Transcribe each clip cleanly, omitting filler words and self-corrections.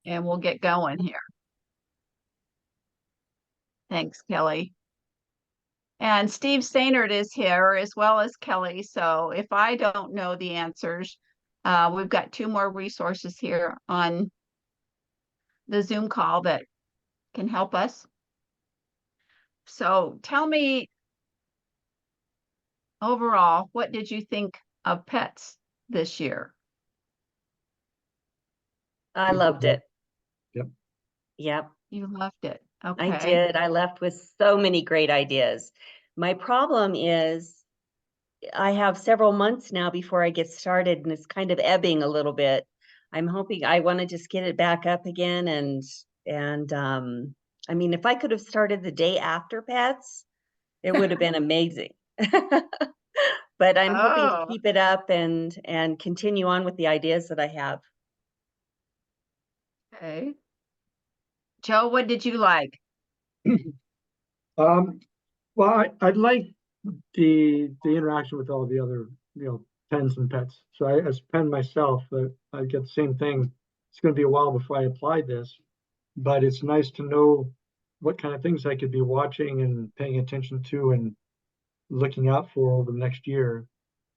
and we'll get going here. Thanks, Kelly. And Steve Stainert is here as well as Kelly. So if I don't know the answers, we've got two more resources here on the Zoom call that can help us. So tell me, overall, what did you think of pets this year? I loved it. Yep. Yep, You loved it. I Okay. did. I left with so many great ideas. My problem is I have several months now before I get started, and it's kind of ebbing a little bit. I'm hoping I want to just get it back up again, and I mean, if I could have started the day after pets, it would have been amazing. But I'm hoping to Oh, keep it up and continue on with the ideas that I have. okay. Joe, what did you like? Well, I like the interaction with all the other, pens and pets. So as a pen myself, I get the same thing. It's going to be a while before I apply this, but it's nice to know what kind of things I could be watching and paying attention to and looking out for over the next year.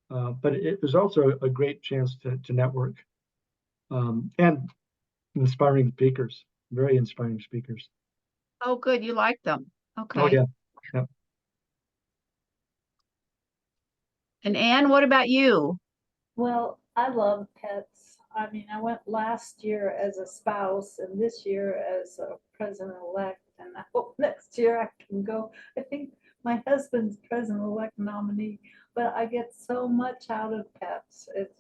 But it was also a great chance to network, and inspiring speakers, very inspiring speakers. Oh, good. You liked them. Oh, Okay. yeah. Yeah. And Anne, what about you? Well, I love pets. I mean, I went last year as a spouse and this year as a president-elect, and I hope next year I can go. I think my husband's president-elect nominee, but I get so much out of pets. It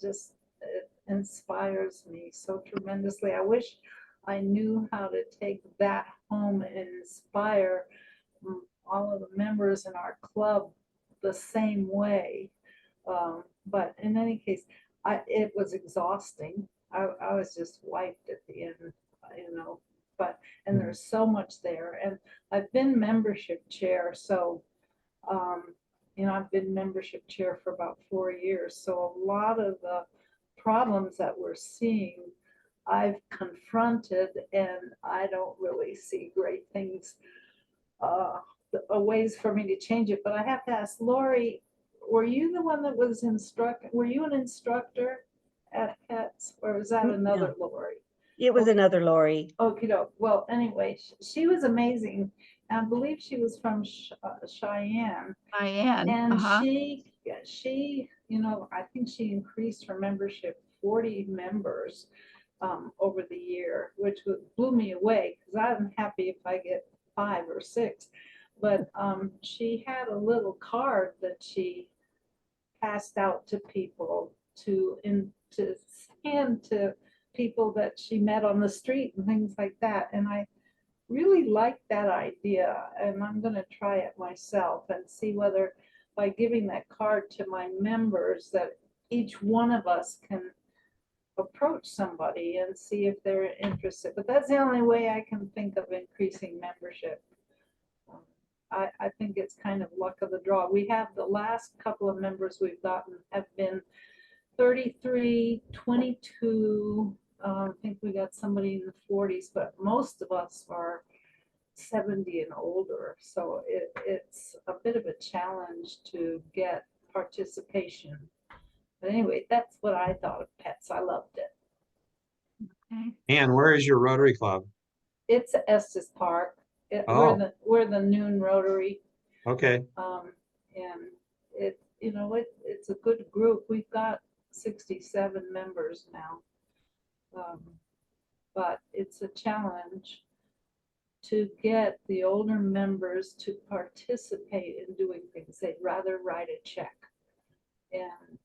inspires me so tremendously. I wish I knew how to take that home and inspire all of the members in our club the same way. But in any case, it was exhausting. I was just wiped at the end, you know, and there's so much there. And I've been membership chair, so, I've been membership chair for about 4 years. So a lot of the problems that we're seeing, I've confronted, and I don't really see great things, ways for me to change it. But I have to ask Lori, were you the one that was were you an instructor at PETS, or was that another Lori? It was another Lori. Okay, well, anyway, she was amazing. I believe she was from Cheyenne. Diane. And she, I think she increased her membership 40 members over the year, which blew me away, because I'm happy if I get 5 or 6. But she had a little card that she passed out to people to hand to people that she met on the street and things like that. And I really like that idea, and I'm going to try it myself and see whether by giving that card to my members that each one of us can approach somebody and see if they're interested. But that's the only way I can think of increasing membership. I think it's kind of luck of the draw. We have the last couple of members we've gotten have been 33, 22. I think we got somebody in the 40s, but most of us are 70 and older. So it's a bit of a challenge to get participation. But anyway, that's what I thought of pets. I loved it. Okay. And where is your Rotary Club? It's Estes Park. We're the noon Rotary. Okay. And it's a good group. We've got 67 members now. But it's a challenge to get the older members to participate in doing things. They'd rather write a check. And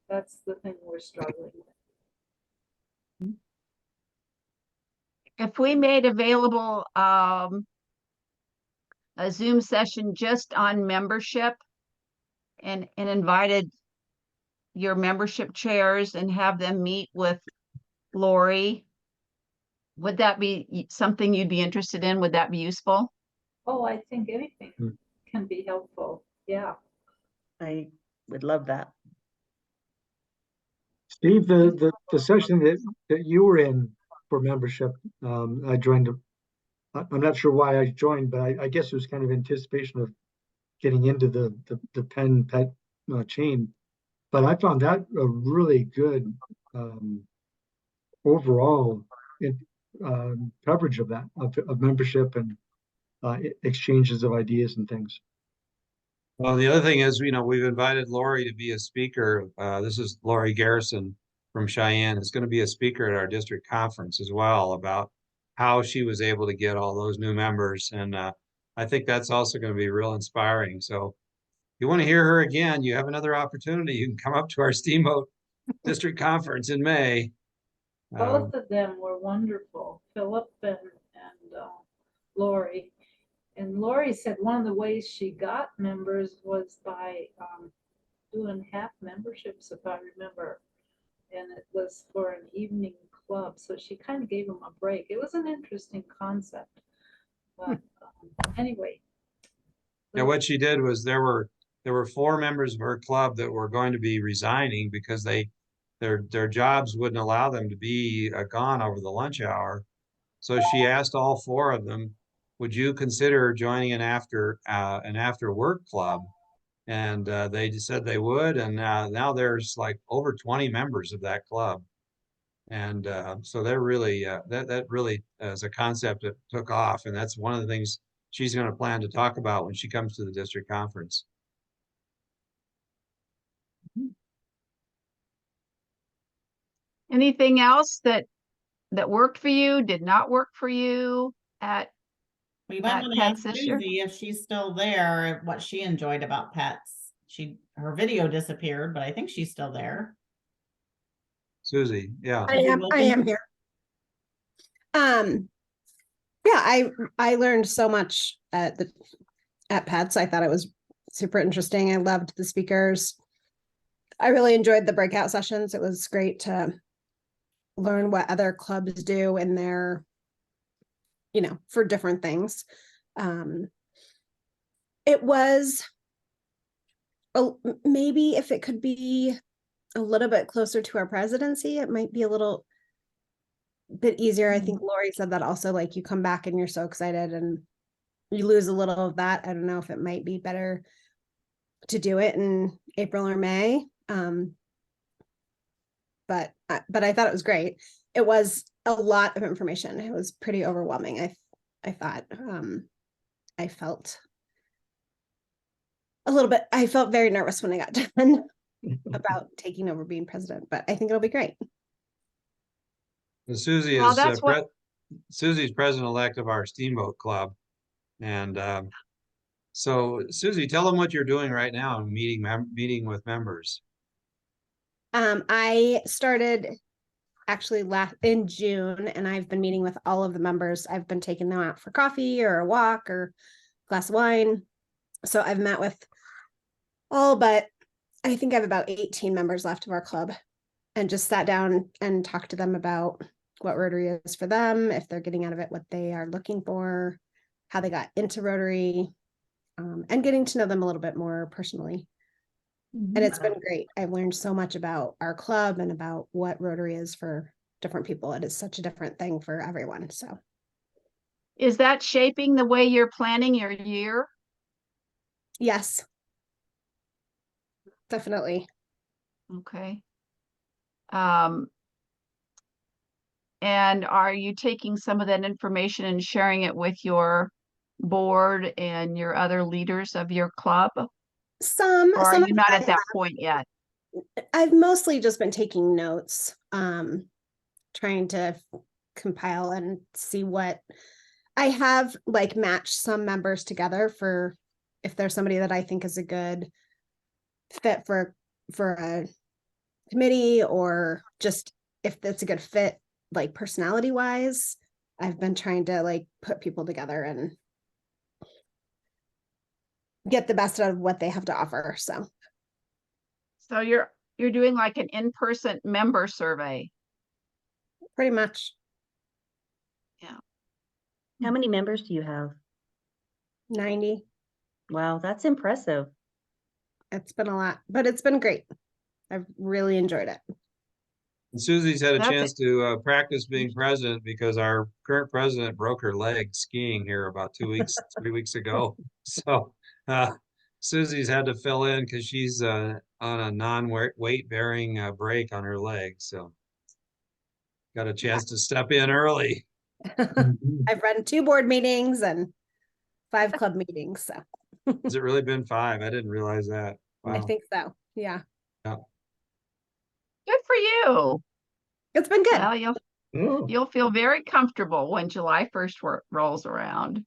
that's the thing we're struggling with. If we made available a Zoom session just on membership and invited your membership chairs and have them meet with Lori, would that be something you'd be interested in? Would that be useful? Oh, I think anything can be helpful. Yeah. I would love that. Steve, the session that you were in for membership. I joined, I'm not sure why I joined, but I guess it was kind of anticipation of getting into the pen pet chain. But I found that a really good overall coverage of that, of membership and exchanges of ideas and things. Well, the other thing is, we've invited Lori to be a speaker. This is Lori Garrison from Cheyenne. Is going to be a speaker at our district conference as well about how she was able to get all those new members. And I think that's also going to be real inspiring. So if you want to hear her again, you have another opportunity. You can come up to our Steamboat District Conference in May. Both of them were wonderful, Philip and Lori. And Lori said one of the ways she got members was by doing half memberships, if I remember. And it was for an evening club, so she kind of gave them a break. It was an interesting concept. But anyway. Yeah, what she did was there were 4 members of her club that were going to be resigning because their jobs wouldn't allow them to be gone over the lunch hour. So she asked all 4 of them, would you consider joining an after work club? And they just said they would. And now there's like over 20 members of that club. And so they're really, that really is a concept that took off. And that's one of the things she's going to plan to talk about when she comes to the district conference. Anything else that worked for you, did not work for you at We might at want to ask Pets this year? Susie if she's still there, what she enjoyed about pets. Her video disappeared, but I think she's still there. Susie, yeah. I am here. Yeah, I learned so much at Pets. I thought it was super interesting. I loved the speakers. I really enjoyed the breakout sessions. It was great to learn what other clubs do in their, for different things. It was maybe if it could be a little bit closer to our presidency, it might be a little bit easier. I think Lori said that also, like you come back and you're so excited and you lose a little of that. I don't know if it might be better to do it in April or May. But I thought it was great. It was a lot of information. It was pretty overwhelming. I thought I felt a little bit, I felt very nervous when I got done about taking over being president, but I think it'll be great. And Susie Well, is that's what- Susie's president-elect of our Steamboat Club. And so Susie, tell them what you're doing right now in meeting with members. I started actually in June, and I've been meeting with all of the members. I've been taking them out for coffee or a walk or a glass of wine. So I've met with all but I think I have about 18 members left of our club, and just sat down and talked to them about what Rotary is for them, if they're getting out of it what they are looking for, how they got into Rotary, and getting to know them a little bit more personally. And it's been great. I've learned so much about our club and about what Rotary is for different people. It is such a different thing for everyone. So Is that shaping the way you're planning your year? yes, definitely. Okay. And are you taking some of that information and sharing it with your board and your other leaders of your club? Or are you not at that point yet? I've mostly just been taking notes, trying to compile and see what I have, like matched some members together for if there's somebody that I think is a good fit for a committee, or just if it's a good fit, like personality wise. I've been trying to like put people together and get the best out of what they have to offer. So you're doing like an in-person member survey. pretty much. Yeah. How many members do you have? 90. Wow, that's impressive. It's been a lot, but it's been great. I've really enjoyed it. And Susie's had a That's chance to practice being president because our current president broke her leg skiing here about 2 weeks, 3 weeks ago. So Susie's had to fill in because she's on a non-weight bearing break on her leg. So got a chance to step in early. Mhm. I've run 2 board meetings and 5 club meetings, so Has it really been 5? I didn't realize that. I Wow. think so. Yeah, good for you. it's been good. Well, Oh, you'll feel very comfortable when July 1st rolls around.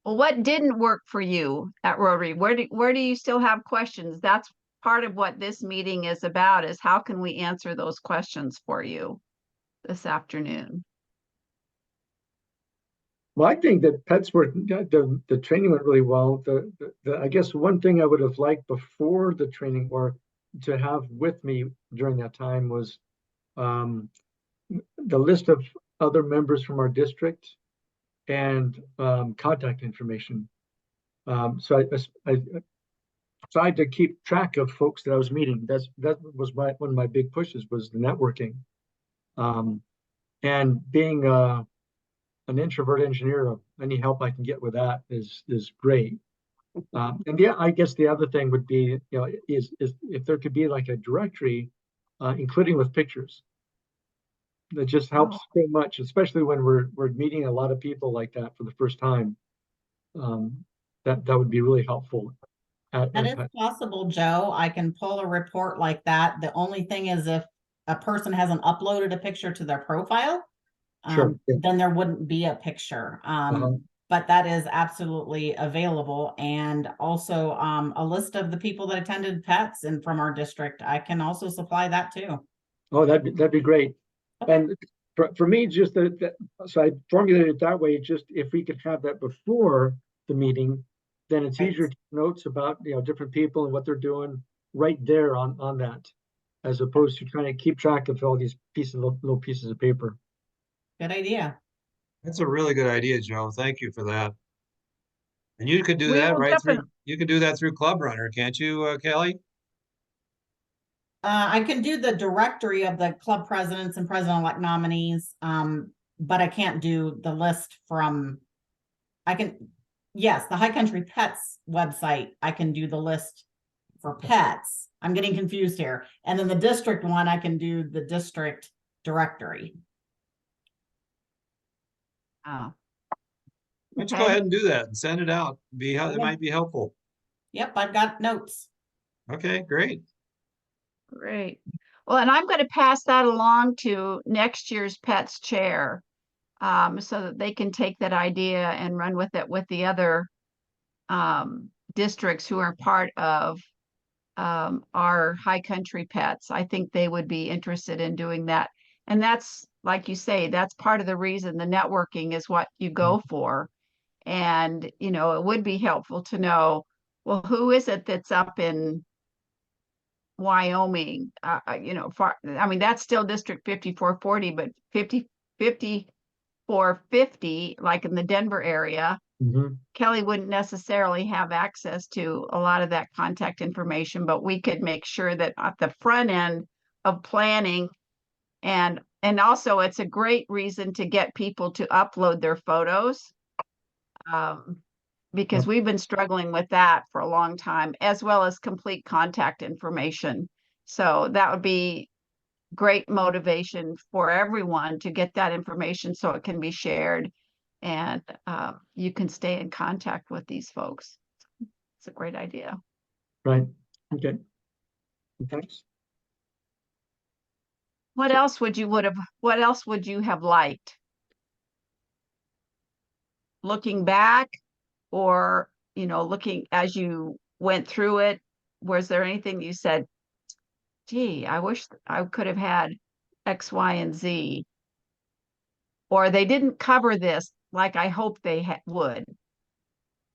Well, what didn't work for you at Rotary? Where do you still have questions? That's part of what this meeting is about, is how can we answer those questions for you this afternoon? well, I think that pets were, the training went really well. I guess one thing I would have liked before the training or to have with me during that time was the list of other members from our district and contact information. So I tried to keep track of folks that I was meeting. That was one of my big pushes was the networking. And being an introvert engineer, any help I can get with that is great. And yeah, I guess the other thing would be, is if there could be like a directory, including with pictures. That just helps so much, especially when we're meeting a lot of people like that for the first time. That would be really helpful. That is possible, Joe. I can pull a report like that. The only thing is if a person hasn't uploaded a picture to their profile, Sure. Yeah. then there wouldn't be a picture. But that is absolutely available. And also a list of the people that attended pets and from our district. I can also supply that too. Oh, that'd be great. Okay. And for me, just so I formulated it that way, just if we could have that before the meeting, then it's Right. easier to take notes about, different people and what they're doing right there on that, as opposed to trying to keep track of all these little pieces of paper. Good idea. That's a really good idea, Joe. Thank you for that. And you could do We that will right through, definitely. you could do that through Club Runner, can't you, Kelly? I can do the directory of the club presidents and president-elect nominees, but I can't do the list from, yes, the High Country Pets website, I can do the list for pets. I'm getting confused here. And then the district one, I can do the district directory. Oh. Why don't you go Okay. ahead and do that and send it out? It might be helpful. Yep, I've got notes. Okay, great. Great. Well, and I'm going to pass that along to next year's Pets Chair, so that they can take that idea and run with it with the other districts who are part of our High Country Pets. I think they would be interested in doing that. And that's, like you say, that's part of the reason the networking is what you go for. And, it would be helpful to know, well, who is it that's up in Wyoming? That's still District 5440, but 5450, like in the Denver area, Kelly wouldn't necessarily have access to a lot of that contact information, but we could make sure that at the front end of planning, and also it's a great reason to get people to upload their photos, because we've been struggling with that for a long time, as well as complete contact information. So that would be great motivation for everyone to get that information so it can be shared, and you can stay in contact with these folks. It's a great idea. Right. Okay. Thanks. What else would you have liked? Looking back, or, looking as you went through it, was there anything you said, gee, I wish I could have had X, Y, and Z, or they didn't cover this like I hoped they would?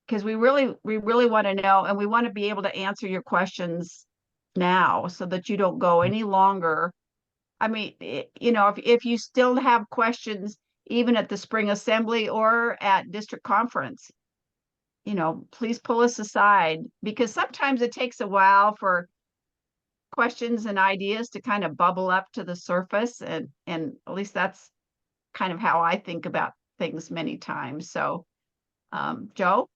Because we really want to know, and we want to be able to answer your questions now so that you don't go any longer. I mean, if you still have questions, even at the spring assembly or at district conference, please pull us aside, because sometimes it takes a while for questions and ideas to kind of bubble up to the surface, and at least that's kind of how I think about things many times. So, Joe?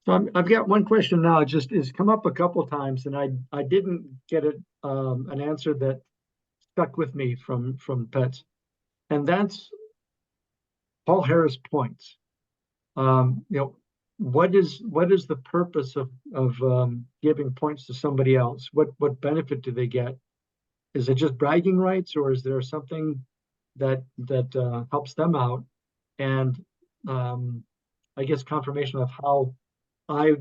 So I've got one question now. It just has come up a couple times, and I didn't get an answer that stuck with me from pets, and that's Paul Harris points. You know, what is the purpose of giving points to somebody else? What benefit do they get? Is it just bragging rights, or is there something that helps them out? And I guess confirmation of how I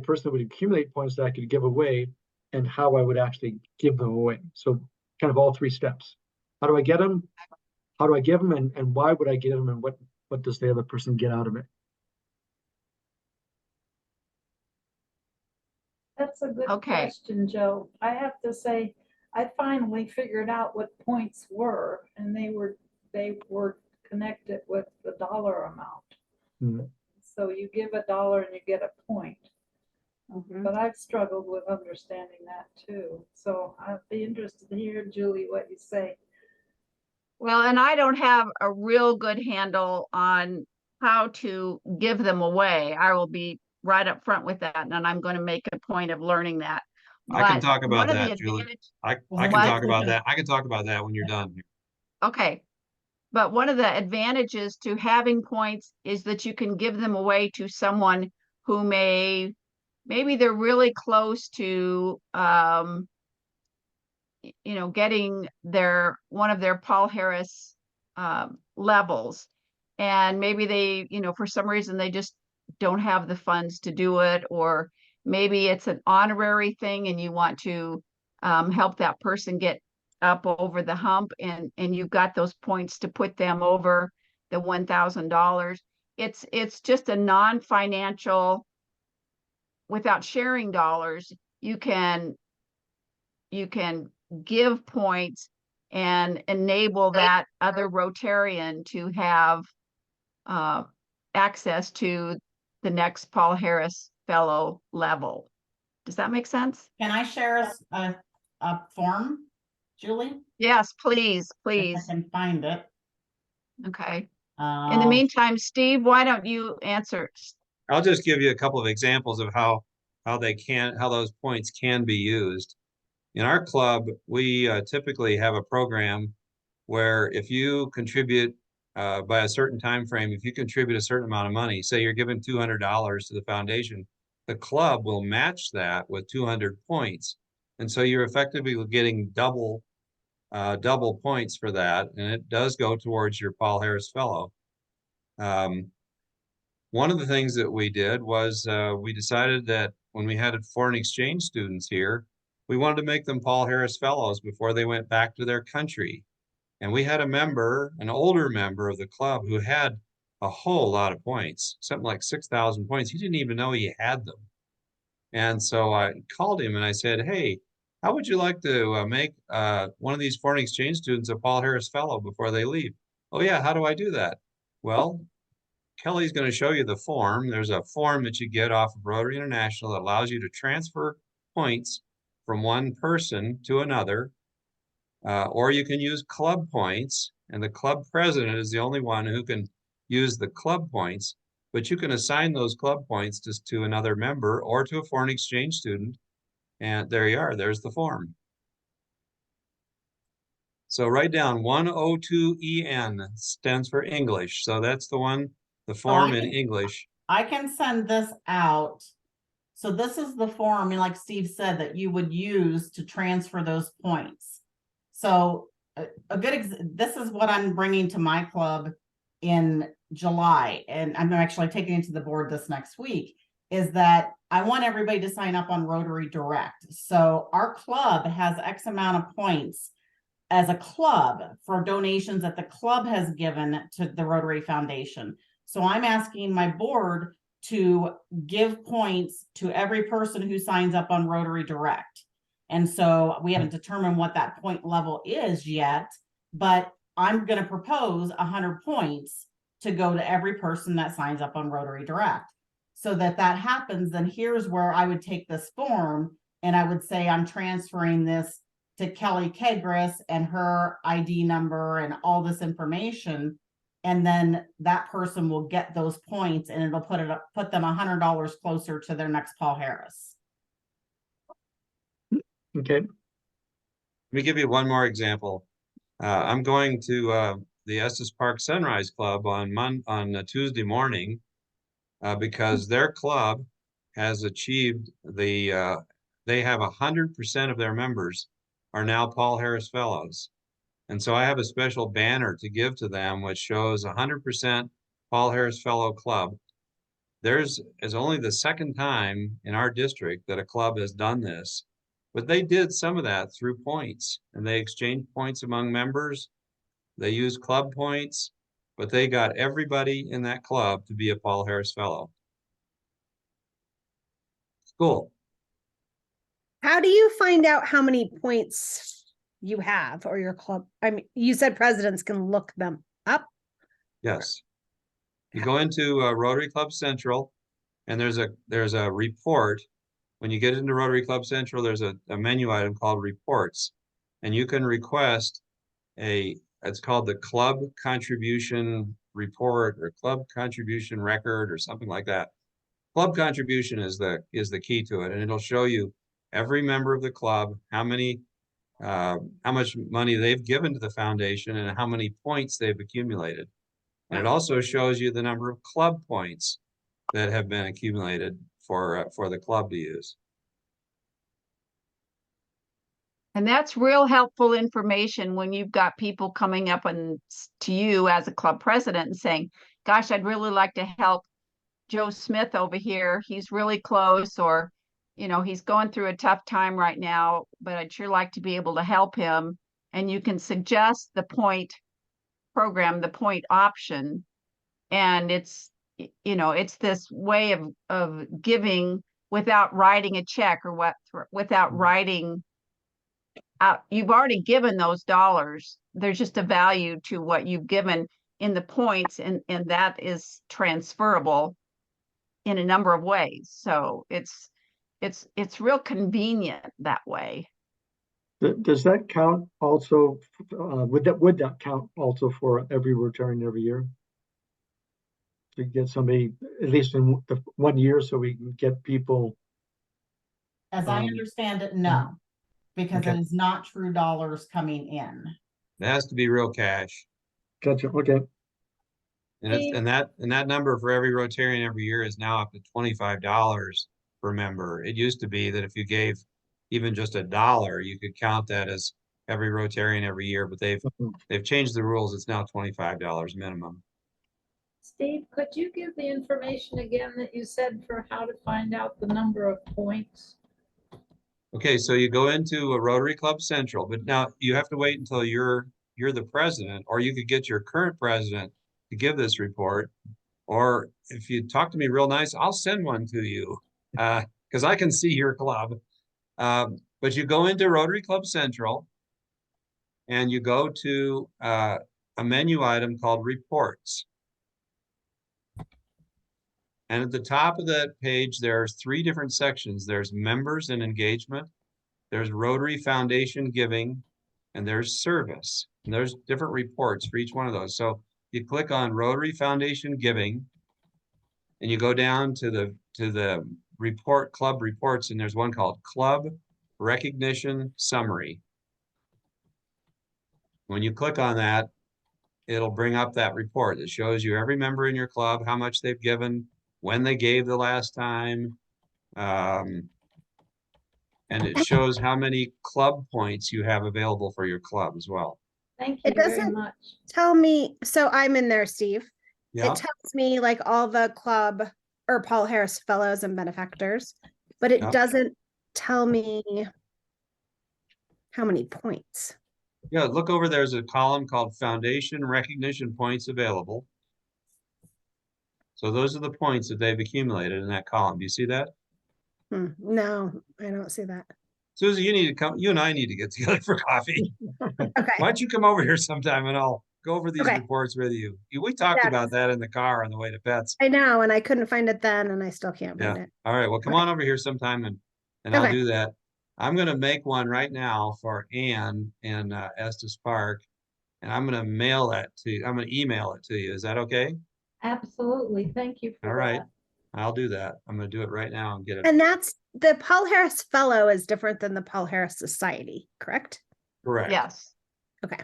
personally would accumulate points that I could give away, and how I would actually give them away. So kind of all three steps. How do I get them? How do I give them? And why would I give them? And what does the other person get out of it? That's a good Okay. question, Joe. I have to say, I finally figured out what points were, and they were connected with the dollar amount. Hmm. So you give $1 and you get a point. But I've struggled with understanding that too. So I'd be interested to hear, Julie, what you say. Well, and I don't have a real good handle on how to give them away. I will be right up front with that, and I'm going to make a point of learning that. I can But talk about one of the that, Julie. advantages, I can What? talk about that. I can talk about that when you're done. okay, but one of the advantages to having points is that you can give them away to someone who maybe they're really close to getting one of their Paul Harris levels, and maybe they, for some reason they just don't have the funds to do it, or maybe it's an honorary thing and you want to help that person get up over the hump, and you've got those points to put them over the $1,000. It's just a non-financial, without sharing dollars, you can give points and enable that other Rotarian to have access to the next Paul Harris Fellow level. Does that make sense? Can I share a form, Julie? Yes, please, If I please. can find it. Okay. In the meantime, Steve, why don't you answer? I'll just give you a couple of examples of how those points can be used. In our club, we typically have a program where if you contribute by a certain time frame, if you contribute a certain amount of money, say you're giving $200 to the foundation, the club will match that with 200 points. And so you're effectively getting double points for that. And it does go towards your Paul Harris Fellow. One of the things that we did was we decided that when we had foreign exchange students here, we wanted to make them Paul Harris Fellows before they went back to their country. And we had an older member of the club who had a whole lot of points, something like 6,000 points. He didn't even know he had them. And so I called him and I said, hey, how would you like to make one of these foreign exchange students a Paul Harris Fellow before they leave? Oh yeah, how do I do that? Well, Kelly's going to show you the form. There's a form that you get off of Rotary International that allows you to transfer points from one person to another, or you can use club points, and the club president is the only one who can use the club points, but you can assign those club points to another member or to a foreign exchange student, and there you are. There's the form. So write down 102EN stands for English. So that's the form in English. I can send this out. So this is the form, like Steve said, that you would use to transfer those points. So this is what I'm bringing to my club in July, and I'm actually taking it to the board this next week, is that I want everybody to sign up on Rotary Direct. So our club has X amount of points as a club for donations that the club has given to the Rotary Foundation. So I'm asking my board to give points to every person who signs up on Rotary Direct. And so we haven't determined what that point level is yet, but I'm going to propose 100 points to go to every person that signs up on Rotary Direct. So that happens, then here's where I would take this form and I would say I'm transferring this to Kelly Kegris and her ID number and all this information. And then that person will get those points and it'll put them $100 closer to their next Paul Harris. Okay, Let me give you one more example. I'm going to the Estes Park Sunrise Club on a Tuesday morning because their club has achieved they have 100% of their members are now Paul Harris Fellows. And so I have a special banner to give to them, which shows 100% Paul Harris Fellow Club. Theirs is only the second time in our district that a club has done this, but they did some of that through points, and they exchanged points among members. They used club points, but they got everybody in that club to be a Paul Harris Fellow. Cool. How do you find out how many points you have or your club? I mean, you said presidents can look them up. Yes. You go into Rotary Club Central, and there's a report. When you get into Rotary Club Central, there's a menu item called Reports, and you can request it's called the Club Contribution Report or Club Contribution Record or something like that. Club contribution is the key to it, and it'll show you every member of the club, how much money they've given to the foundation and how many points they've accumulated. And it also shows you the number of club points that have been accumulated for the club to use. And that's real helpful information when you've got people coming up to you as a club president and saying, gosh, I'd really like to help Joe Smith over here. He's really close, or, he's going through a tough time right now, but I'd sure like to be able to help him. And you can suggest the point program, the point option. And it's this way of giving without writing a check or without writing out. You've already given those dollars. There's just a value to what you've given in the points, and that is transferable in a number of ways. So it's real convenient that way. does that count also, would that count also for every Rotarian every year? To get somebody, at least in the 1 year, so we can get people. As I understand it, no, because okay. it is not true dollars coming in. It has to be real cash. Gotcha, okay. And that number for every Rotarian every year is now up to $25 per member. It used to be that if you gave even just $1, you could count that as every Rotarian every year, but they've changed the rules. It's now $25 minimum. Steve, could you give the information again that you said for how to find out the number of points? Okay, so you go into a Rotary Club Central, but now you have to wait until you're the president, or you could get your current president to give this report. Or if you talk to me real nice, I'll send one to you because I can see your club. But you go into Rotary Club Central and you go to a menu item called Reports. And at the top of that page, there's 3 different sections. There's Members and Engagement, there's Rotary Foundation Giving, and there's Service. And there's different reports for each one of those. So you click on Rotary Foundation Giving, and you go down to the report, Club Reports, and there's one called Club Recognition Summary. When you click on that, it'll bring up that report that shows you every member in your club, how much they've given, when they gave the last time, and it shows how many club points you have available for your club as well. Thank you It very doesn't much. tell me, so I'm in there, Steve. Yeah. It tells me like all the club or Paul Harris fellows and benefactors, but it Yeah. doesn't tell me how many points. Yeah, look over, there's a column called Foundation Recognition Points Available. So those are the points that they've accumulated in that column. Do you see that? No, I don't see that. Susie, you need to come, you and I need to get together for coffee. Okay. Why don't you come over here sometime and I'll go over these Okay. reports with you. We talked Yeah. about that in the car on the way to Pets. I know, and I couldn't find it then, and I still can't find Yeah. it. All right. Well, come Okay. on over here sometime and I'll Okay. do that. I'm gonna make one right now for Ann in Estes Park, and I'm gonna mail that to you. I'm gonna email it to you. Is that okay? Absolutely. Thank you All for right, that. I'll do that. I'm gonna do it right now and get it And that's the Paul Harris Fellow is different than the Paul Harris Society, correct? correct. Yes. Okay.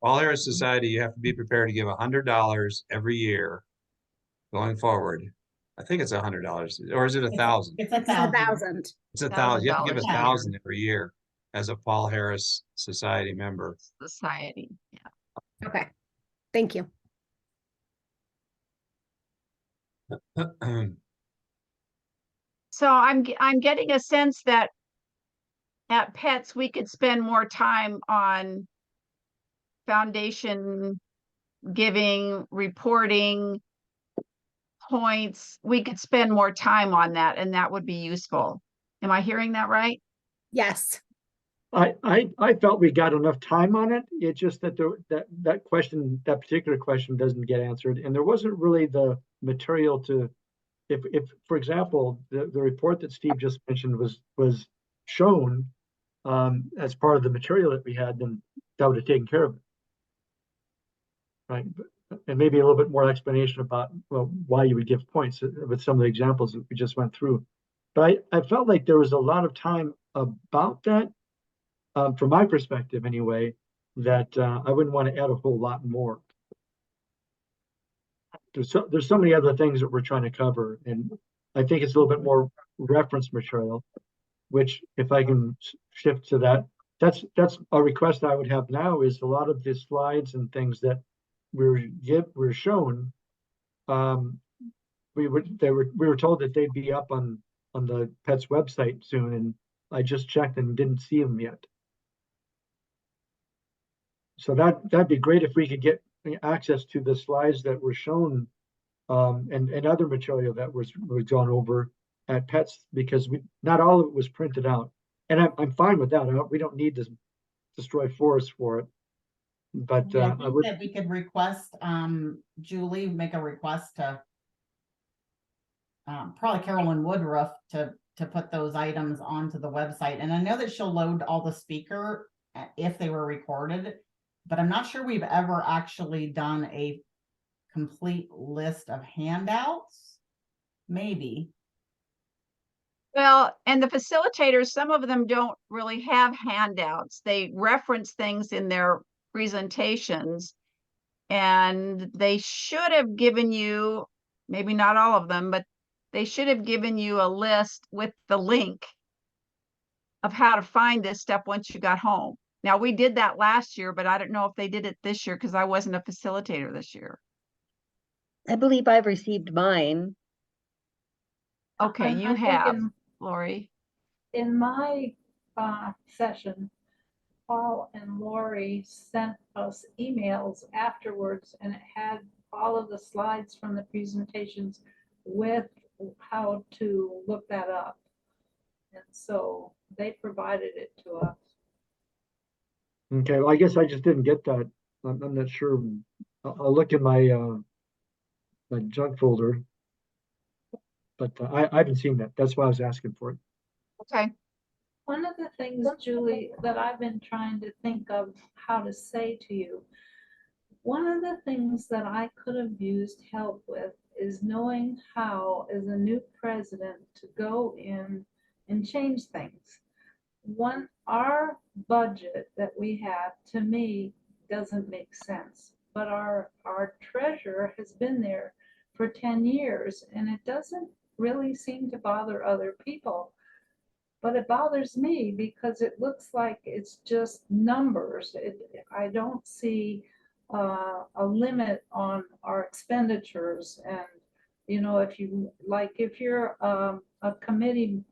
All Harris Society, you have to be prepared to give $100 every year going forward. I think it's $100, or is it $1,000? It's a It's a thousand. thousand. It's $1,000. You have to give $1,000 $1,000 every year as a Paul Harris Society member. Society. Yeah. Okay. Thank you. So I'm getting a sense that at Pets we could spend more time on foundation giving, reporting, points. We could spend more time on that, and that would be useful. Am I hearing that right? Yes. I felt we got enough time on it. It's just that that question, that particular question doesn't get answered. And there wasn't really the material to, if for example, the report that Steve just mentioned was shown as part of the material that we had, then that would have taken care of it. Right. And maybe a little bit more explanation about, well, why you would give points with some of the examples that we just went through. But I felt like there was a lot of time about that, from my perspective anyway, that I wouldn't want to add a whole lot more. There's so many other things that we're trying to cover, and I think it's a little bit more reference material, which if I can shift to that, that's a request I would have now, is a lot of the slides and things that we're shown, we were told that they'd be up on the Pets website soon, and I just checked and didn't see them yet. So that'd be great if we could get access to the slides that were shown, and other material that was gone over at Pets, because not all of it was printed out, and I'm fine with that. We don't need to destroy forests for it, but I I think would. that we could request, Julie, make a request to probably Carolyn Woodruff to put those items onto the website. And I know that she'll load all the speaker if they were recorded, but I'm not sure we've ever actually done a complete list of handouts. Maybe. Well, and the facilitators, some of them don't really have handouts. They reference things in their presentations, and they should have given you, maybe not all of them, but they should have given you a list with the link of how to find this stuff once you got home. Now, we did that last year, but I don't know if they did it this year because I wasn't a facilitator this year. I believe I've received mine. Okay, you I think have, Lori. in my session, Paul and Lori sent us emails afterwards, and it had all of the slides from the presentations with how to look that up. And so they provided it to us. Okay, well, I guess I just didn't get that. I'm not sure. I'll look in my my junk folder, but I haven't seen that. That's why I was asking for it. Okay. One of the things, Julie, that I've been trying to think of how to say to you, one of the things that I could have used help with is knowing how, as a new president, to go in and change things. Our budget that we have, to me, doesn't make sense, but our treasurer has been there for 10 years, and it doesn't really seem to bother other people. But it bothers me because it looks like it's just numbers. I don't see a limit on our expenditures. And, you know, if you're a committee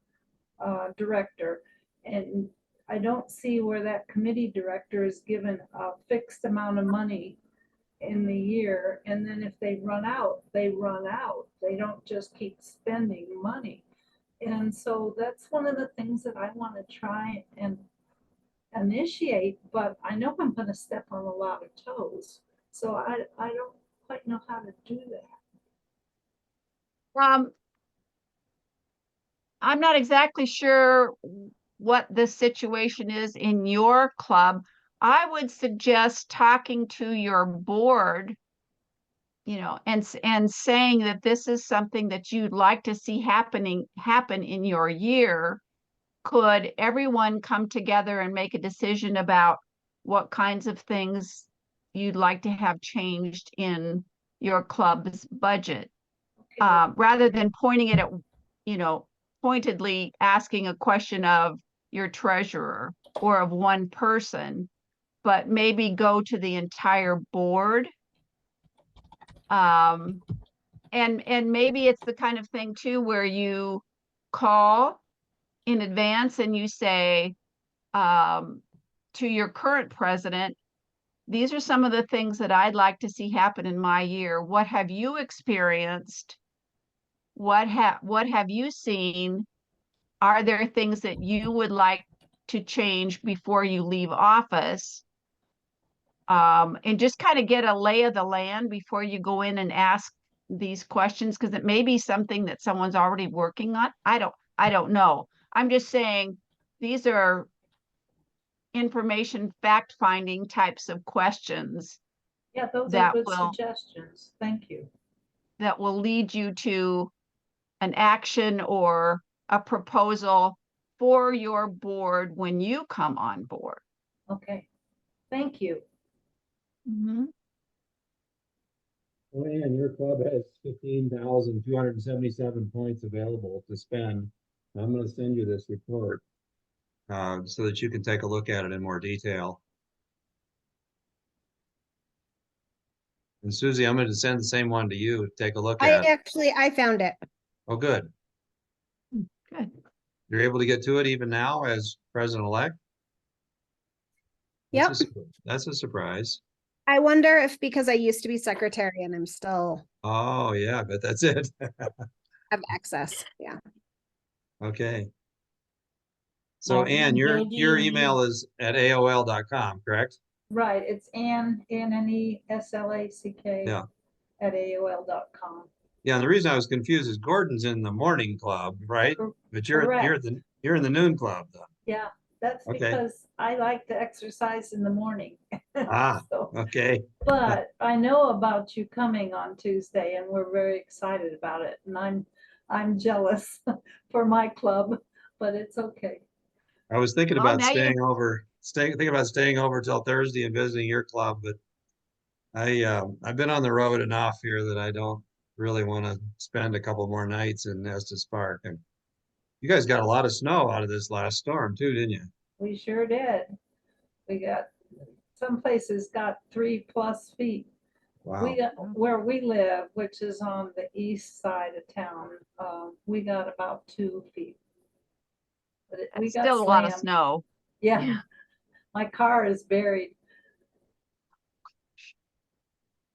director, and I don't see where that committee director is given a fixed amount of money in the year, and then if they run out, they run out. They don't just keep spending money. And so that's one of the things that I want to try and initiate, but I know I'm going to step on a lot of toes. So I don't quite know how to do that. I'm not exactly sure what the situation is in your club, I would suggest talking to your board, you know, and saying that this is something that you'd like to see happen in your year. Could everyone come together and make a decision about what kinds of things you'd like to have changed in your club's budget? Okay, Rather than pointing it at, you know, pointedly asking a question of your treasurer or of one person, but maybe go to the entire board. And maybe it's the kind of thing too where you call in advance and you say to your current president, these are some of the things that I'd like to see happen in my year. What have you experienced? What have you seen? Are there things that you would like to change before you leave office? And just kind of get a lay of the land before you go in and ask these questions, because it may be something that someone's already working on. I don't know. I'm just saying these are information fact-finding types of questions yeah, those are that good will suggestions. Thank you. lead you to an action or a proposal for your board when you come on board. Okay, thank you. Mhm. Oh, and your club has 15,277 points available to spend. I'm gonna send you this report, so that you can take a look at it in more detail. And Susie, I'm gonna send the same one to you to take a look at. I found it. Oh, good. Good. You're able to get to it even now as president-elect? Yep. That's a surprise. I wonder if because I used to be secretary and I'm still Oh, yeah, but that's it. have access. Yeah. Okay. So Now, Ann, your Joe, do you email need- is at AOL.com, correct? Right, it's ANNESLACK Yeah. at AOL.com. Yeah, and the reason I was confused is Gordon's in the morning club, right? But you're Correct. in the noon club though. Yeah, that's Okay. because I like to exercise in the morning. Ah, So, okay. but I know about you coming on Tuesday and we're very excited about it. And I'm jealous for my club, but it's okay. I was thinking Oh, about now you thinking about staying over till Thursday and visiting your club, but I've been on the road enough here that I don't really want to spend a couple more nights in Estes Park. And you guys got a lot of snow out of this last storm too, didn't you? We sure did. We got, some places got 3+ feet. Wow. We got, where we live, which is on the east side of town, we got about 2 feet. But we That's got still a lot of slammed. snow. Yeah, my car is buried.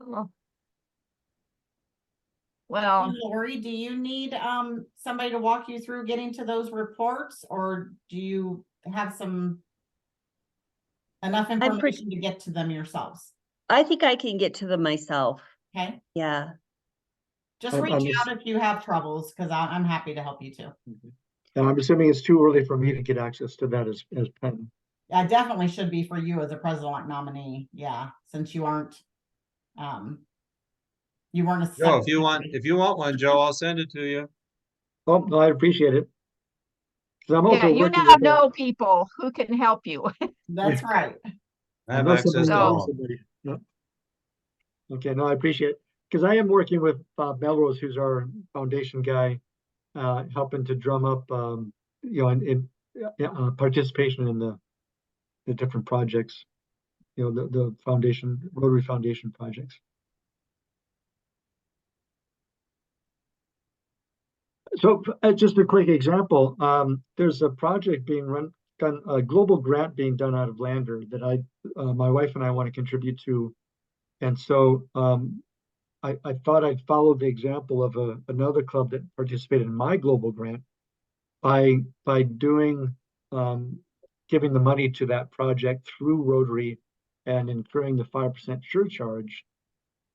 Oh. Well, Lori, do you need somebody to walk you through getting to those reports, or do you have enough information to get to them yourselves? I think I can get to them myself. Okay, Yeah. just I'm reach just- out if you have troubles, because I'm happy to help you too. And I'm assuming it's too early for me to get access to that as Penn. I definitely should be for you as a president nominee. Yeah, since you aren't, you weren't a. Joe, if you want one, Joe, I'll send it to you. Oh, no, I appreciate it. Because I'm yeah, also you working now with know people who can help you. That's right. I have know access somebody to who So- knows all. somebody. No. Okay, no, I appreciate it. Because I am working with Bob Melrose, who's our foundation guy, helping to drum up, in participation in the different projects, the foundation, Rotary Foundation projects. So just a quick example, there's a project being done, a global grant being done out of Lander that my wife and I want to contribute to. And so I thought I'd follow the example of another club that participated in my global grant by doing, giving the money to that project through Rotary and incurring the 5% surcharge,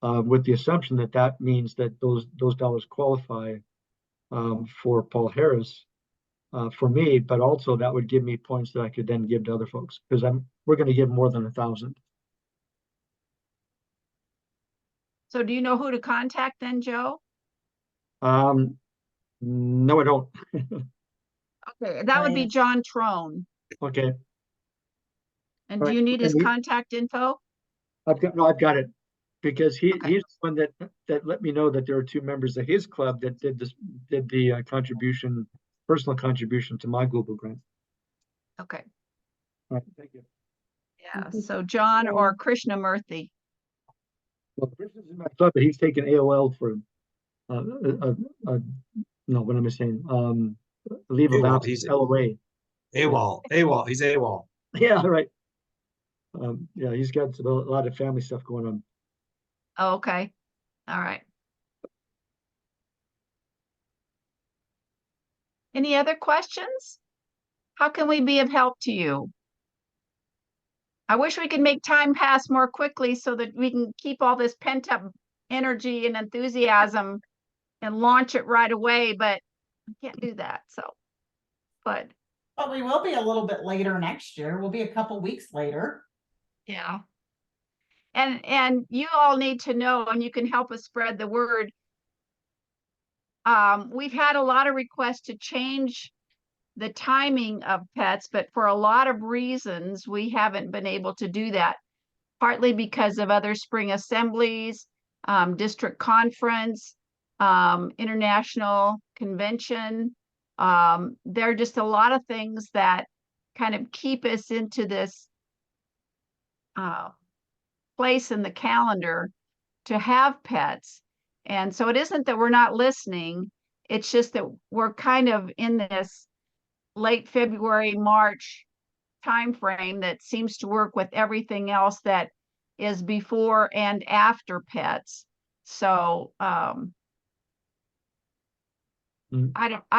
with the assumption that means that those dollars qualify for Paul Harris. for me, but also that would give me points that I could then give to other folks, because we're gonna give more than 1,000. So do you know who to contact then, Joe? No, I don't. Okay, that would be John Trone. Okay, And All do right, you need his and contact info? I've got it. Because Okay. he's the one that let me know that there are 2 members of his club that did the contribution, personal contribution to my Google grant. Okay, All right, thank you. yeah, so John or Krishnamurthy. Well, Chris is in my club, but he's taken AOL for no, what am I saying? Leave of AWOL, absence, LOA. AWOL, he's AWOL. Yeah, right. Yeah, he's got a lot of family stuff going on. Oh, okay, all right. Any other questions? How can we be of help to you? I wish we could make time pass more quickly so that we can keep all this pent up energy and enthusiasm and launch it right away, but I can't do that. So, but But we will be a little bit later next year. We'll be a couple weeks later. yeah. And you all need to know, and you can help us spread the word. We've had a lot of requests to change the timing of pets, but for a lot of reasons, we haven't been able to do that. Partly because of other spring assemblies, district conference, international convention. There are just a lot of things that kind of keep us into this place in the calendar to have pets. And so it isn't that we're not listening, it's just that we're kind of in this late February, March timeframe that seems to work with everything else that is before and after pets. So I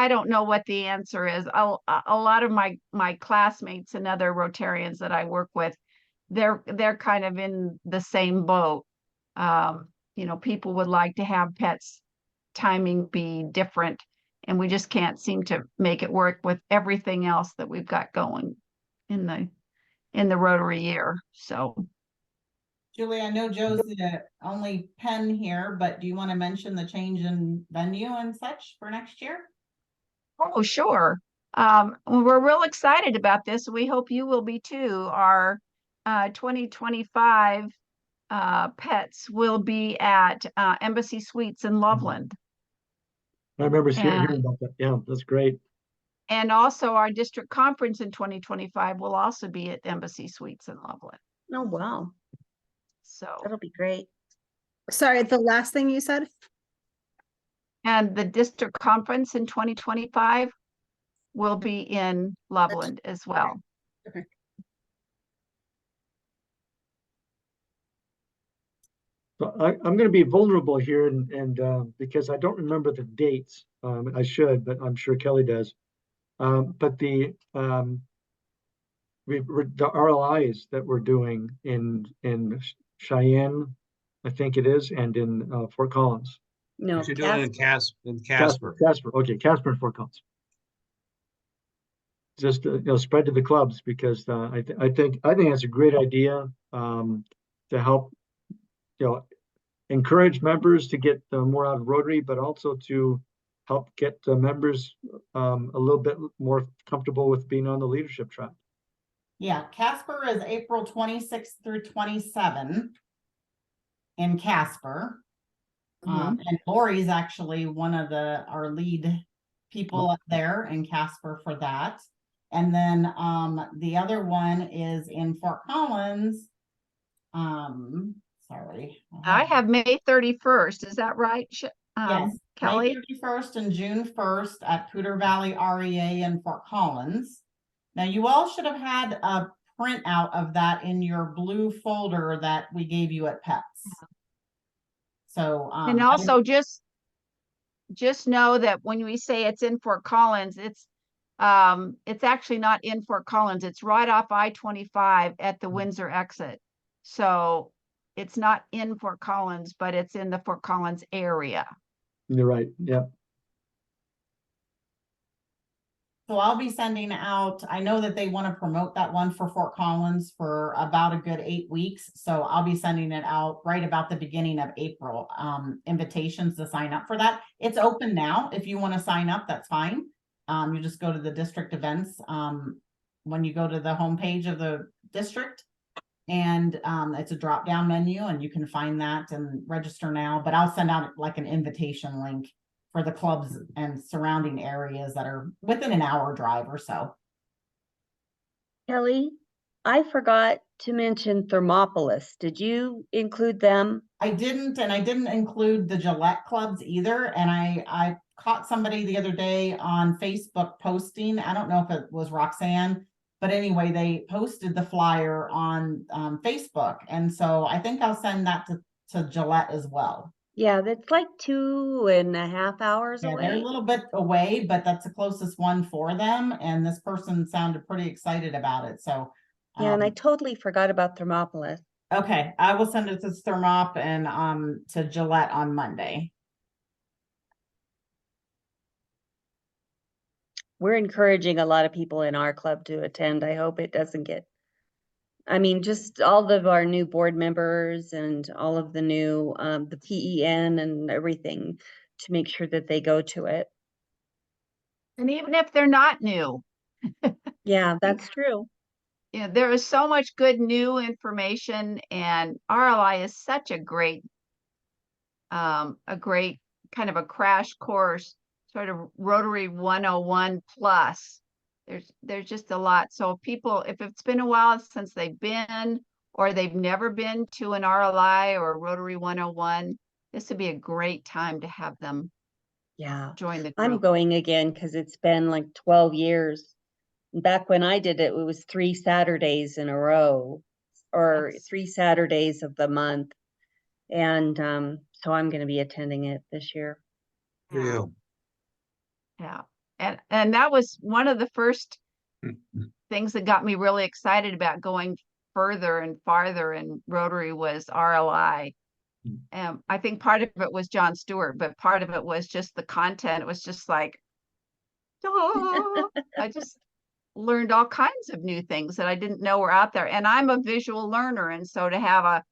don't know what the answer is. A lot of my classmates and other Rotarians that I work with, they're kind of in the same boat. You know, people would like to have pets timing be different, and we just can't seem to make it work with everything else that we've got going in the Rotary year. So Julie, I know Joe's the only pen here, but do you want to mention the change in venue and such for next year? oh, sure. We're real excited about this. We hope you will be too. Our 2025 pets will be at Embassy Suites in Loveland. I remember hearing And, about that. Yeah, that's great. and also our district conference in 2025 will also be at Embassy Suites in Loveland. Oh, wow. So, That'll be great. Sorry, the last thing you said? and the district conference in 2025 will be in Loveland as well. Okay. So I'm going to be vulnerable here, and because I don't remember the dates. I should, but I'm sure Kelly does. But the RLIs that we're doing in Cheyenne, I think it is, and in Fort Collins. No, You should do it in Casper. Casper. Okay, Casper and Fort Collins. Just spread to the clubs, because I think that's a great idea, to help encourage members to get more out of Rotary, but also to help get members a little bit more comfortable with being on the leadership track. Yeah, Casper is April 26th through 27 in Casper. And Lori's actually one of our lead people up there in Casper for that. And then the other one is in Fort Collins. Sorry. I have May 31st. Is that right, Yes, Kelly? May 31st and June 1st at Poudre Valley REA in Fort Collins. Now, you all should have had a printout of that in your blue folder that we gave you at PETS. So, And also just know that when we say it's in Fort Collins, it's actually not in Fort Collins. It's right off I-25 at the Windsor exit. So it's not in Fort Collins, but it's in the Fort Collins area. You're right. Yeah. So I'll be sending out, I know that they want to promote that one for Fort Collins for about a good 8 weeks. So I'll be sending it out right about the beginning of April, invitations to sign up for that. It's open now. If you want to sign up, that's fine. You just go to the district events, when you go to the homepage of the district. And it's a drop down menu and you can find that and register now, but I'll send out like an invitation link for the clubs and surrounding areas that are within an hour drive or so. Kelly, I forgot to mention Thermopolis. Did you include them? I didn't, and I didn't include the Gillette clubs either. And I caught somebody the other day on Facebook posting, I don't know if it was Roxanne, but anyway, they posted the flyer on Facebook. And so I think I'll send that to Gillette as well. Yeah, that's like 2.5 hours Yeah, they're a away. little bit away, but that's the closest one for them. And this person sounded pretty excited about it. So, Yeah, and I totally forgot about Thermopolis. okay, I will send it to Thermop and to Gillette on Monday. We're encouraging a lot of people in our club to attend. I hope it doesn't get, I mean, just all of our new board members and all of the new, the PEN and everything to make sure that they go to it. And even if they're not new, Yeah, that's true. you know, there is so much good new information, and RLI is such a great kind of a crash course, sort of Rotary 101 plus. There's just a lot. So people, if it's been a while since they've been, or they've never been to an RLI or Rotary 101, this would be a great time to have them Yeah, join the I'm group. going again because it's been like 12 years. Back when I did it, it was 3 Saturdays in a row or That's- 3 Saturdays of the month. And so I'm going to be attending it this year. For you. Yeah. And that was one of the first things that got me really excited about going further and farther in Rotary was RLI. I think part of it was John Stewart, but part of it was just the content. It was just like, oh, I just learned all kinds of new things that I didn't know were out there. And I'm a visual learner. And so to have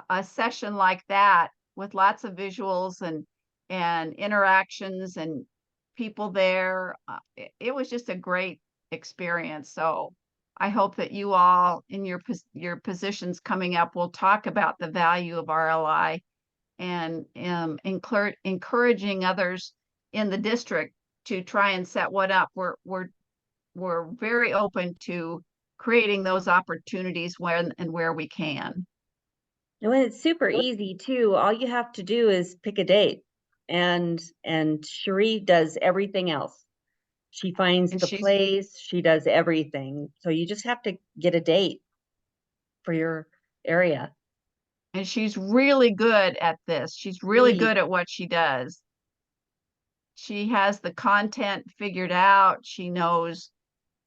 a session like that with lots of visuals and interactions and people there, it was just a great experience. So I hope that you all in your positions coming up will talk about the value of RLI and encouraging others in the district to try and set one up. We're very open to creating those opportunities when and where we can. And it's super easy too. All you have to do is pick a date, and Cherie does everything else. She finds And the place, she does everything. So you just have to get a date for your area. she's really good at this. She's really good at what she does. She has the content figured out. She knows,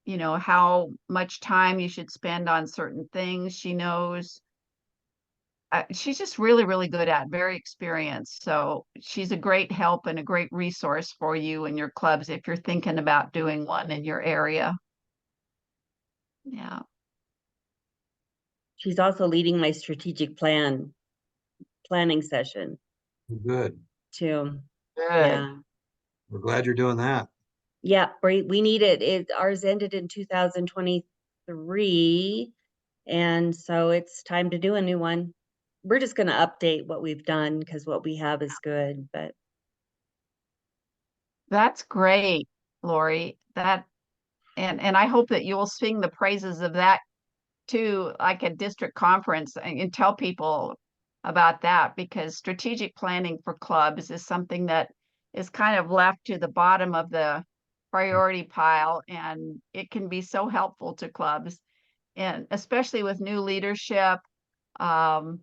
you know, how much time you should spend on certain things. She knows she's just really, really good at, very experienced. So she's a great help and a great resource for you and your clubs if you're thinking about doing one in your area. Yeah. She's also leading my strategic planning session Good. too. Good. Yeah. We're glad you're doing that. Yeah, we need it. Ours ended in 2023. And so it's time to do a new one. We're just going to update what we've done because what we have is good, but That's great, Lori. And I hope that you'll sing the praises of that too, like a district conference, and tell people about that, because strategic planning for clubs is something that is kind of left to the bottom of the priority pile, and it can be so helpful to clubs, and especially with new leadership. Um,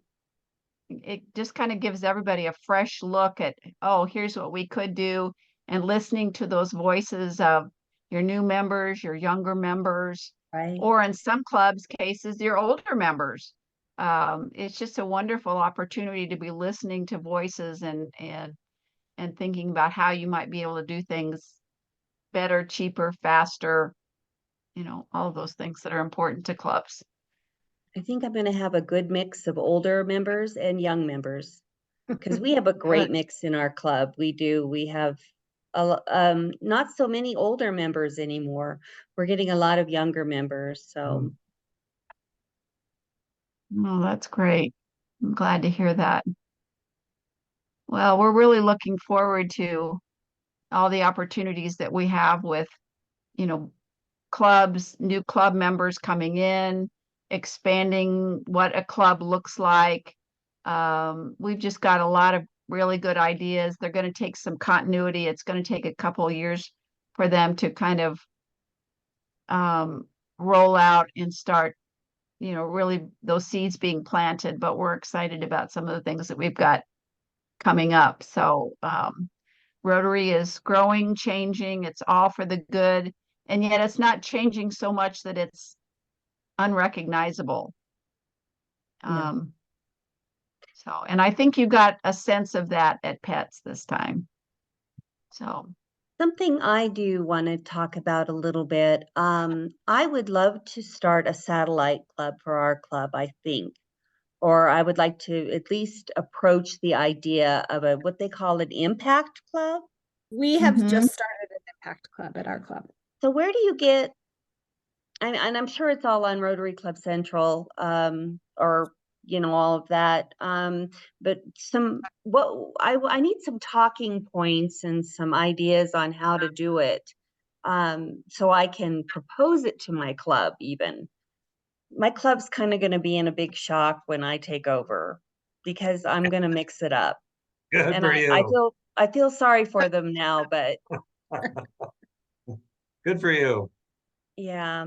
it just kind of gives everybody a fresh look at, oh, here's what we could do, and listening to those voices of your new members, your younger members, right. or in some clubs cases, your older members. It's just a wonderful opportunity to be listening to voices and thinking about how you might be able to do things better, cheaper, faster, you know, all of those things that are important to clubs. I think I'm gonna have a good mix of older members and young members. Because we have a great mix in our club. We do. We have not so many older members anymore. We're getting a lot of younger members. So Oh, that's great. I'm glad to hear that. Well, we're really looking forward to all the opportunities that we have with, you know, clubs, new club members coming in, expanding what a club looks like. We've just got a lot of really good ideas. They're going to take some continuity. It's going to take a couple of years for them to kind of roll out and start, you know, really those seeds being planted. But we're excited about some of the things that we've got coming up. So Rotary is growing, changing. It's all for the good. And yet it's not changing so much that it's unrecognizable. Yeah. So, and I think you got a sense of that at Pets this time. So, something I do want to talk about a little bit. I would love to start a satellite club for our club, I think. Or I would like to at least approach the idea of a what they call an impact club. We have just started an impact club at our club. So where do you get, and I'm sure it's all on Rotary Club Central, or you know, all of that. But I need some talking points and some ideas on how to do it. So I can propose it to my club even. My club's kind of going to be in a big shock when I take over because I'm going to mix it up. Good And for you. I feel sorry for them now, but Good for you. yeah.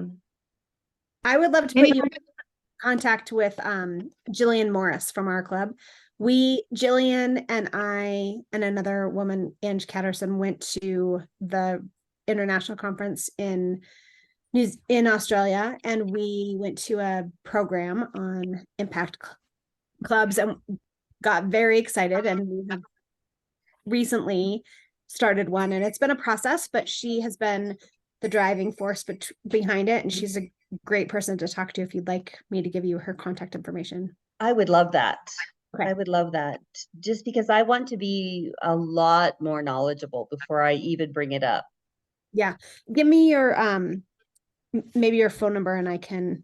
I would love to put you in contact with Jillian Morris from our club. Jillian and I and another woman, Ange Catterson, went to the international conference in Australia, and we went to a program on impact clubs and got very excited, and we have recently started one, and it's been a process, but she has been the driving force behind it, and she's a great person to talk to if you'd like me to give you her contact information. I would love that. Okay. I would love that just because I want to be a lot more knowledgeable before I even bring it up. Yeah. Give me your maybe your phone number and I can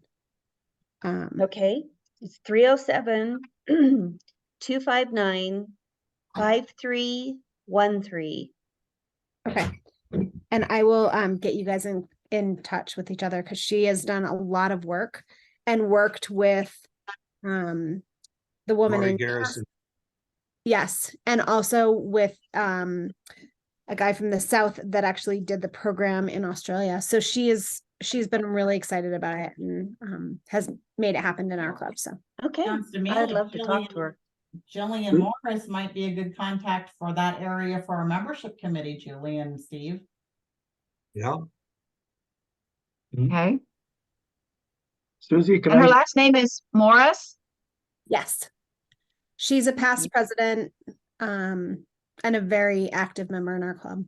Okay. It's 307-259-5313. okay. And I will get you guys in touch with each other because she has done a lot of work and worked with the woman Lori in Garrison. yes, and also with a guy from the South that actually did the program in Australia. So she's been really excited about it and has made it happen in our club. So Okay. Sounds to me I'd like love to talk to her. Jillian Morris might be a good contact for that area for our membership committee, Julie and Steve. Yeah. okay. Susie, can And her I, last name is Morris. yes, she's a past president and a very active member in our club.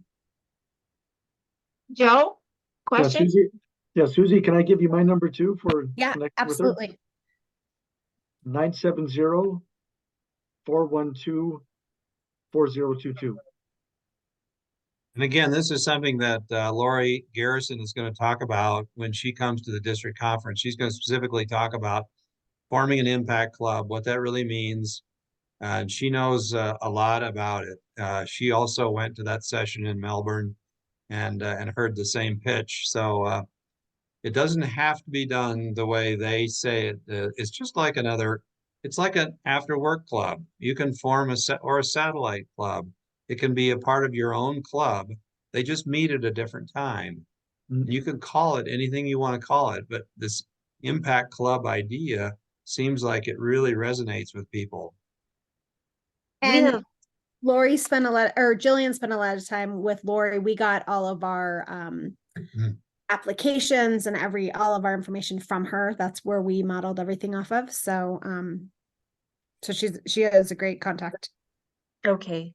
Joe, yeah, question? Susie, can I give you my number too for Yeah, connecting with her? absolutely. 970-412-4022. And again, this is something that Lori Garrison is going to talk about when she comes to the district conference. She's going to specifically talk about forming an impact club, what that really means. And she knows a lot about it. She also went to that session in Melbourne and heard the same pitch. So it doesn't have to be done the way they say it. It's just like it's like an after work club. You can form a satellite club. It can be a part of your own club. They just meet at a different time. Mm. And you can call it anything you want to call it, but this impact club idea seems like it really resonates with people. And Lori spent a lot, or Jillian spent a lot of time with Lori. We got all of our applications and all of our information from her. That's where we modeled everything off of. So she is a great contact. Okay.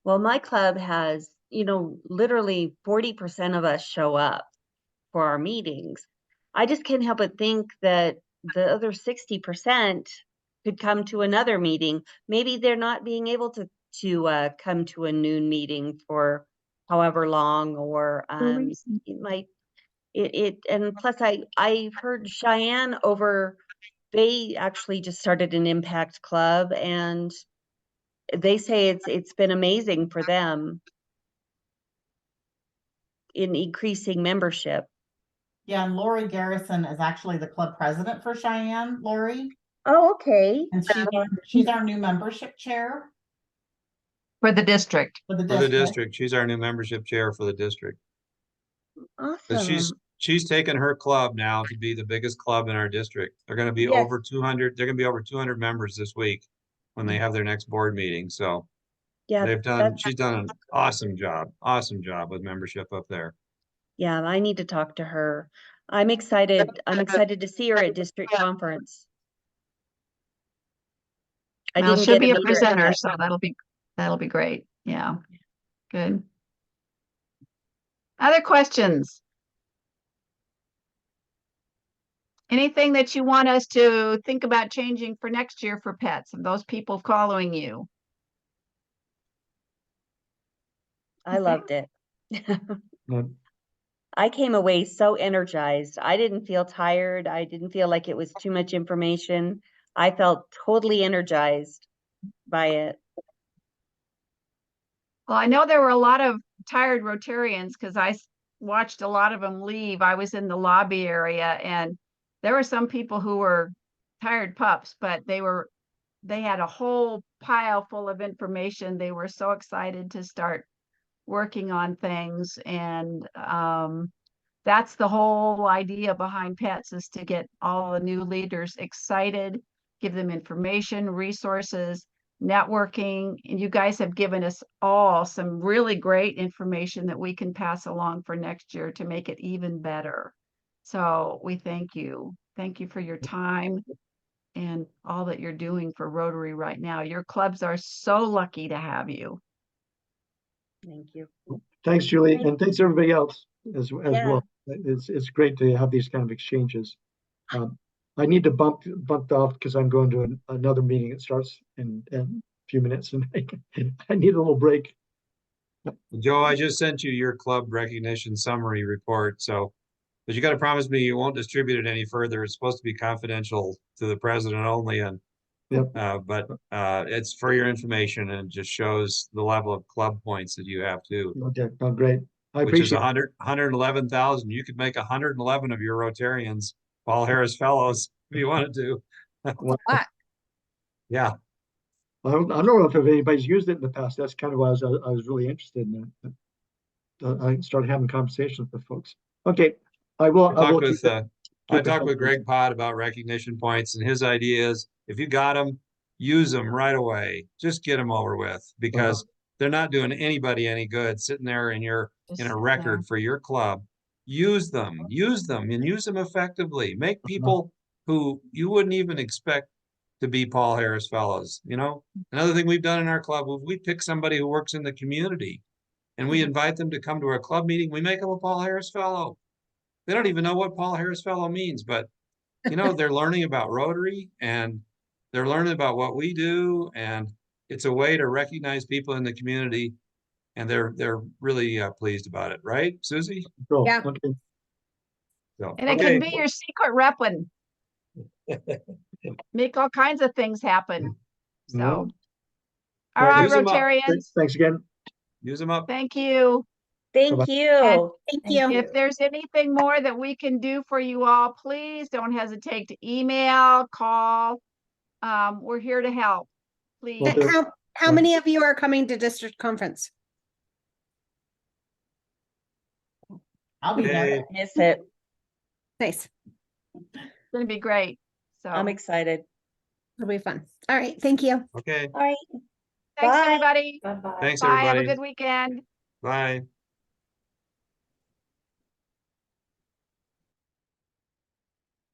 Well, my club has you know, literally 40% of us show up for our meetings. I just can't help but think that the other 60% could come to another meeting. Maybe they're not being able to come to a noon meeting for however long, or it might and plus I heard Cheyenne over, they actually just started an impact club, and they say it's been amazing for them in increasing membership. Yeah, and Lori Garrison is actually the club president for Cheyenne, Lori, Oh, okay. and she's our new membership chair For the district. for the For the district. district, she's our new membership chair for the district. But Awesome. she's taken her club now to be the biggest club in our district. They're gonna be Yes. over 200, they're gonna be over 200 members this week when they have their next board meeting, so Yeah, she's done an awesome job with membership up there. yeah, I need to talk to her. I'm excited to see her at district conference. I Well, didn't she'll get be a meet her presenter, yet. so that'll be great. Yeah, good. Other questions? Anything that you want us to think about changing for next year for pets and those people following you? I loved it. Um, I came away so energized. I didn't feel tired. I didn't feel like it was too much information. I felt totally energized by it. Well, I know there were a lot of tired Rotarians because watched a lot of them leave. I was in the lobby area and there were some people who were tired pups, but they had a whole pile full of information. They were so excited to start working on things. And that's the whole idea behind pets, is to get all the new leaders excited, give them information, resources, networking. And you guys have given us all some really great information that we can pass along for next year to make it even better. So we thank you. Thank you for your time and all that you're doing for Rotary right now. Your clubs are so lucky to have you. Thank you. Thanks, Julie, and thanks everybody else as Yeah. well. It's great to have these kind of exchanges. I need to bump off because I'm going to another meeting. It starts in a few minutes, and I need a little break. Joe, I just sent you your club recognition summary report, so, but you gotta promise me you won't distribute it any further. It's supposed to be confidential to the president only, and Yep. but it's for your information and just shows the level of club points that you have too, Okay, oh, great. I which is appreciate it. 111,000. You could make 111 of your Rotarians Paul Harris Fellows if you wanted to. Yeah, I don't know if anybody's used it in the past. That's kind of why I was really interested in it. I started having conversations with folks. Okay, I will. I talked with Greg Pott about recognition points, and his idea is if you got them, use them right away. Just get them over with, because they're not doing anybody any good sitting there in a record for your club. Use them, and use them effectively. Make people who you wouldn't even expect to be Paul Harris Fellows. You know, another thing we've done in our club, we pick somebody who works in the community and we invite them to come to our club meeting. We make them a Paul Harris Fellow. They don't even know what Paul Harris Fellow means, but you know, they're learning about Rotary and they're learning about what we do, and it's a way to recognize people in the community, and they're really pleased about it, right, Susie? Cool. Yeah. Okay. So, And it can be your secret weapon. Make all kinds of things happen. So, No. all right, Use 'em up. Rotarians, Thanks again. Use them up. thank you. Thank Bye-bye. you. Thank you. If there's anything more that we can do for you all, please don't hesitate to email, call. We're here to help, please. Will do. How many of you are coming to district conference? I'll be there. Hey, Miss it. Nice. It's gonna be great. So, I'm excited. It'll be fun. All right. Thank you. okay. All right. thanks, Bye. everybody. Bye-bye. Thanks, Bye, have a everybody. good weekend. Bye.